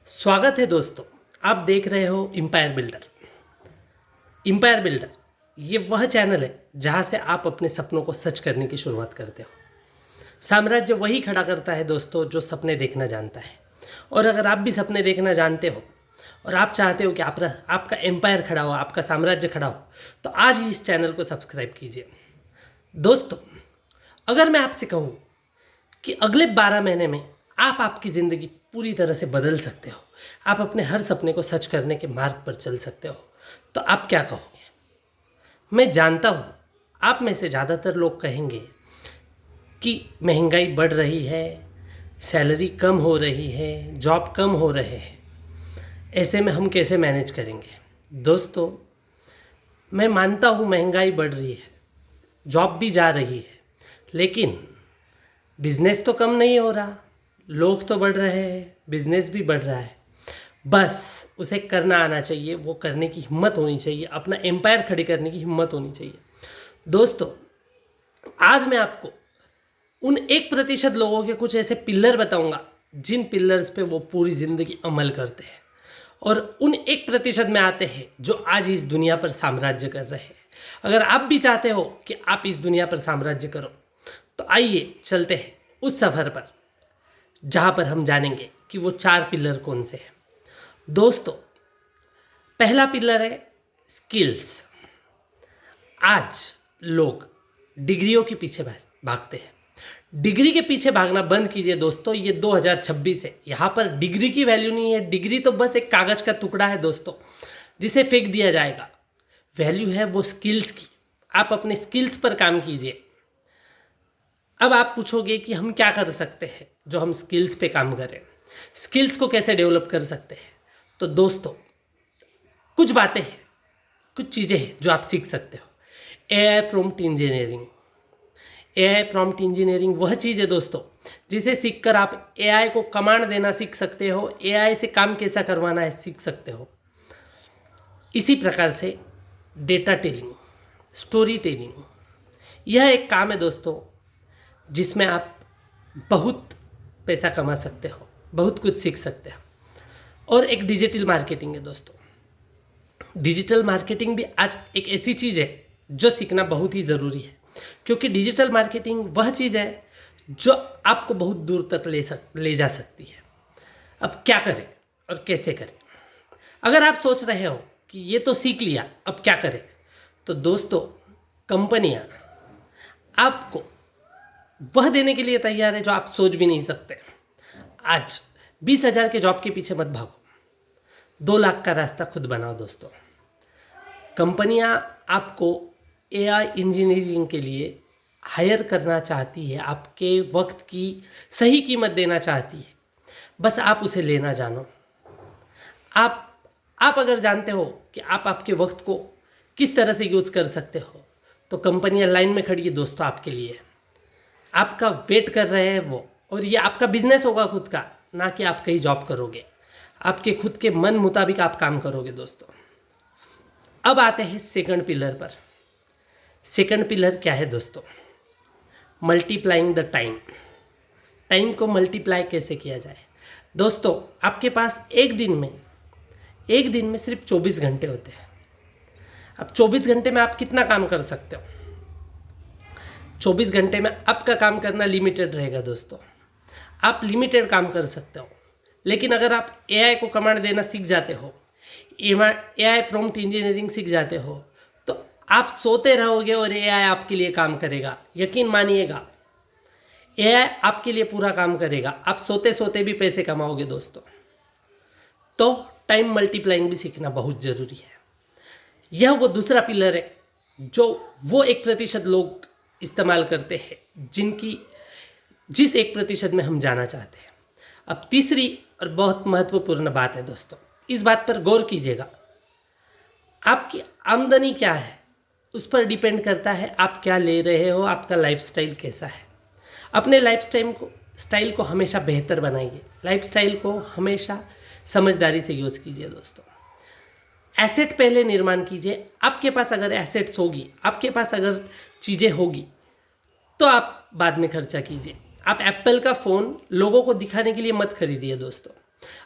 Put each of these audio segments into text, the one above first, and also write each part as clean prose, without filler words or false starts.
स्वागत है दोस्तों। आप देख रहे हो एम्पायर बिल्डर। एम्पायर बिल्डर ये वह चैनल है जहां से आप अपने सपनों को सच करने की शुरुआत करते हो। साम्राज्य वही खड़ा करता है दोस्तों जो सपने देखना जानता है। और अगर आप भी सपने देखना जानते हो और आप चाहते हो कि आपका एम्पायर खड़ा हो, आपका साम्राज्य खड़ा हो, तो आज ही इस चैनल को सब्सक्राइब कीजिए। दोस्तों, अगर मैं आपसे कहूँ कि अगले 12 महीने में आप आपकी ज़िंदगी पूरी तरह से बदल सकते हो, आप अपने हर सपने को सच करने के मार्ग पर चल सकते हो, तो आप क्या कहोगे? मैं जानता हूँ आप में से ज़्यादातर लोग कहेंगे कि महंगाई बढ़ रही है, सैलरी कम हो रही है, जॉब कम हो रहे हैं, ऐसे में हम कैसे मैनेज करेंगे? दोस्तों, मैं मानता हूँ महंगाई बढ़ रही है, जॉब भी जा रही है, लेकिन बिजनेस तो कम नहीं हो रहा, लोग तो बढ़ रहे हैं, बिजनेस भी बढ़ रहा है। बस उसे करना आना चाहिए, वो करने की हिम्मत होनी चाहिए, अपना एम्पायर खड़े करने की हिम्मत होनी चाहिए। दोस्तों, आज मैं आपको उन 1% लोगों के कुछ ऐसे पिलर बताऊंगा जिन पिलर्स पे वो पूरी ज़िंदगी अमल करते हैं और उन 1% में आते हैं जो आज इस दुनिया पर साम्राज्य कर रहे हैं। अगर आप भी चाहते हो कि आप इस दुनिया पर साम्राज्य करो, तो आइए चलते हैं उस सफ़र पर जहाँ पर हम जानेंगे कि वो 4 पिलर कौन से हैं। दोस्तों, पहला पिलर है स्किल्स। आज लोग डिग्रियों के पीछे भागते हैं। डिग्री के पीछे भागना बंद कीजिए दोस्तों। ये 2026 है, यहाँ पर डिग्री की वैल्यू नहीं है। डिग्री तो बस एक कागज़ का टुकड़ा है दोस्तों, जिसे फेंक दिया जाएगा। वैल्यू है वो स्किल्स की। आप अपने स्किल्स पर काम कीजिए। अब आप पूछोगे कि हम क्या कर सकते हैं जो हम स्किल्स पे काम करें, स्किल्स को कैसे डेवलप कर सकते हैं? तो दोस्तों, कुछ बातें हैं, कुछ चीज़ें हैं जो आप सीख सकते हो। AI prompt engineering. AI prompt engineering वह चीज़ है दोस्तों जिसे सीखकर आप एआई को कमांड देना सीख सकते हो, एआई से काम कैसा करवाना है सीख सकते हो। इसी प्रकार से डेटा टेलिंग, स्टोरी टेलिंग, यह एक काम है दोस्तों जिसमें आप बहुत पैसा कमा सकते हो, बहुत कुछ सीख सकते हो। और एक डिजिटल मार्केटिंग है दोस्तों। डिजिटल मार्केटिंग भी आज एक ऐसी चीज़ है जो सीखना बहुत ही ज़रूरी है, क्योंकि डिजिटल मार्केटिंग वह चीज़ है जो आपको बहुत दूर तक ले जा सकती है। अब क्या करें और कैसे करें? अगर आप सोच रहे हो कि ये तो सीख लिया, अब क्या करें, तो दोस्तों, कंपनियां आपको वह देने के लिए तैयार है जो आप सोच भी नहीं सकते। आज 20,000 के जॉब के पीछे मत भागो, 2 लाख का रास्ता खुद बनाओ दोस्तों। कंपनियां आपको एआई इंजीनियरिंग के लिए हायर करना चाहती है, आपके वक्त की सही कीमत देना चाहती है, बस आप उसे लेना जानो। आप आप अगर जानते हो कि आप आपके वक्त को किस तरह से यूज़ कर सकते हो, तो कंपनियां लाइन में खड़ी है दोस्तों आपके लिए। आपका वेट कर रहे हैं वो, और ये आपका बिजनेस होगा खुद का, ना कि आप कहीं जॉब करोगे। आपके खुद के मन मुताबिक आप काम करोगे दोस्तों। अब आते हैं सेकंड पिलर पर। सेकंड पिलर क्या है दोस्तों? Multiplying the time. टाइम को मल्टीप्लाई कैसे किया जाए? दोस्तों, आपके पास एक दिन में सिर्फ 24 घंटे होते हैं। अब 24 घंटे में आप कितना काम कर सकते हो? 24 घंटे में आपका काम करना लिमिटेड रहेगा दोस्तों। आप लिमिटेड काम कर सकते हो, लेकिन अगर आप एआई को कमांड देना सीख जाते हो, एआई प्रॉम्प्ट इंजीनियरिंग सीख जाते हो, तो आप सोते रहोगे और एआई आपके लिए काम करेगा। यकीन मानिएगा, एआई आपके लिए पूरा काम करेगा। आप सोते सोते भी पैसे कमाओगे दोस्तों। तो टाइम मल्टीप्लाइंग भी सीखना बहुत ज़रूरी है। यह वो दूसरा पिलर है जो वो 1% लोग इस्तेमाल करते हैं जिस 1% में हम जाना चाहते हैं। अब तीसरी और बहुत महत्वपूर्ण बात है दोस्तों, इस बात पर गौर कीजिएगा। आपकी आमदनी क्या है उस पर डिपेंड करता है आप क्या ले रहे हो, आपका लाइफस्टाइल कैसा है। अपने लाइफस्टाइल को हमेशा बेहतर बनाइए, लाइफस्टाइल को हमेशा समझदारी से यूज़ कीजिए दोस्तों। एसेट पहले निर्माण कीजिए। आपके पास अगर एसेट्स होगी, आपके पास अगर चीज़ें होगी, तो आप बाद में खर्चा कीजिए। आप एप्पल का फ़ोन लोगों को दिखाने के लिए मत खरीदिए दोस्तों।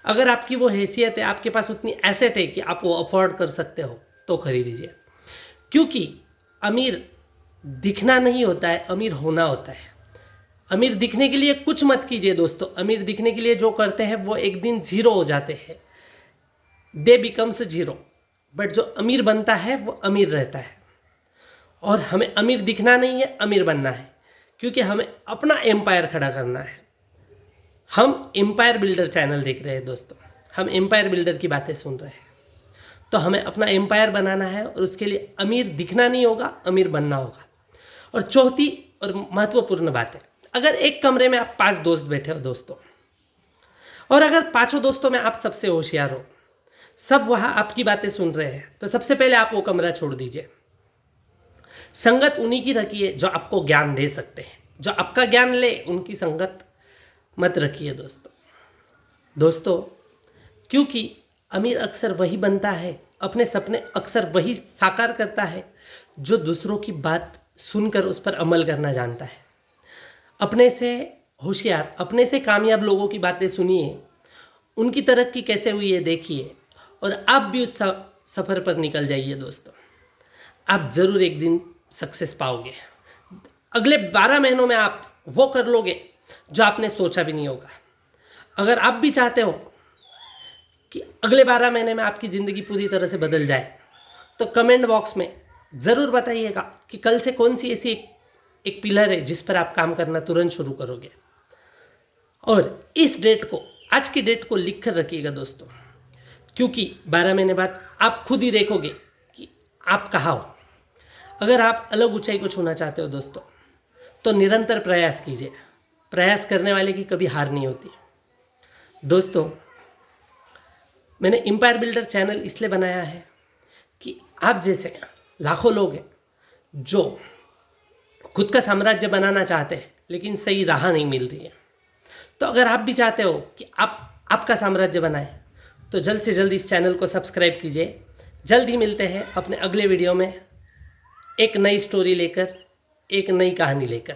अगर आपकी वो हैसियत है, आपके पास उतनी एसेट है कि आप वो अफोर्ड कर सकते हो तो खरीदीजिए। क्योंकि अमीर दिखना नहीं होता है, अमीर होना होता है। अमीर दिखने के लिए कुछ मत कीजिए दोस्तों, अमीर दिखने के लिए जो करते हैं वो एक दिन जीरो हो जाते हैं, दे बिकम्स जीरो। बट जो अमीर बनता है वो अमीर रहता है। और हमें अमीर दिखना नहीं है, अमीर बनना है, क्योंकि हमें अपना एम्पायर खड़ा करना है। हम एम्पायर बिल्डर चैनल देख रहे हैं दोस्तों, हम एम्पायर बिल्डर की बातें सुन रहे हैं। तो हमें अपना एम्पायर बनाना है और उसके लिए अमीर दिखना नहीं होगा, अमीर बनना होगा। और चौथी और महत्वपूर्ण बात है, अगर एक कमरे में आप 5 दोस्त बैठे हो दोस्तों, और अगर 5 दोस्तों में आप सबसे होशियार हो, सब वहाँ आपकी बातें सुन रहे हैं, तो सबसे पहले आप वो कमरा छोड़ दीजिए। संगत उन्हीं की रखिए जो आपको ज्ञान दे सकते हैं, जो आपका ज्ञान ले उनकी संगत मत रखिए दोस्तों। क्योंकि अमीर अक्सर वही बनता है, अपने सपने अक्सर वही साकार करता है जो दूसरों की बात सुनकर उस पर अमल करना जानता है। अपने से होशियार, अपने से कामयाब लोगों की बातें सुनिए, उनकी तरक्की कैसे हुई है देखिए, और आप भी उस सफ़र पर निकल जाइए दोस्तों। आप ज़रूर एक दिन सक्सेस पाओगे। अगले 12 महीनों में आप वो कर लोगे जो आपने सोचा भी नहीं होगा। अगर आप भी चाहते हो कि अगले 12 महीने में आपकी ज़िंदगी पूरी तरह से बदल जाए, तो कमेंट बॉक्स में ज़रूर बताइएगा कि कल से कौन सी ऐसी एक पिलर है जिस पर आप काम करना तुरंत शुरू करोगे। और इस डेट को, आज की डेट को लिख कर रखिएगा दोस्तों, क्योंकि 12 महीने बाद आप खुद ही देखोगे कि आप कहाँ हो। अगर आप अलग ऊंचाई को छूना चाहते हो दोस्तों, तो निरंतर प्रयास कीजिए। प्रयास करने वाले की कभी हार नहीं होती दोस्तों। मैंने एम्पायर बिल्डर चैनल इसलिए बनाया है कि आप जैसे लाखों लोग हैं जो खुद का साम्राज्य बनाना चाहते हैं लेकिन सही राह नहीं मिल रही है। तो अगर आप भी चाहते हो कि आपका साम्राज्य बनाएं, तो जल्द से जल्द इस चैनल को सब्सक्राइब कीजिए। जल्द ही मिलते हैं अपने अगले वीडियो में, एक नई स्टोरी लेकर, एक नई कहानी लेकर।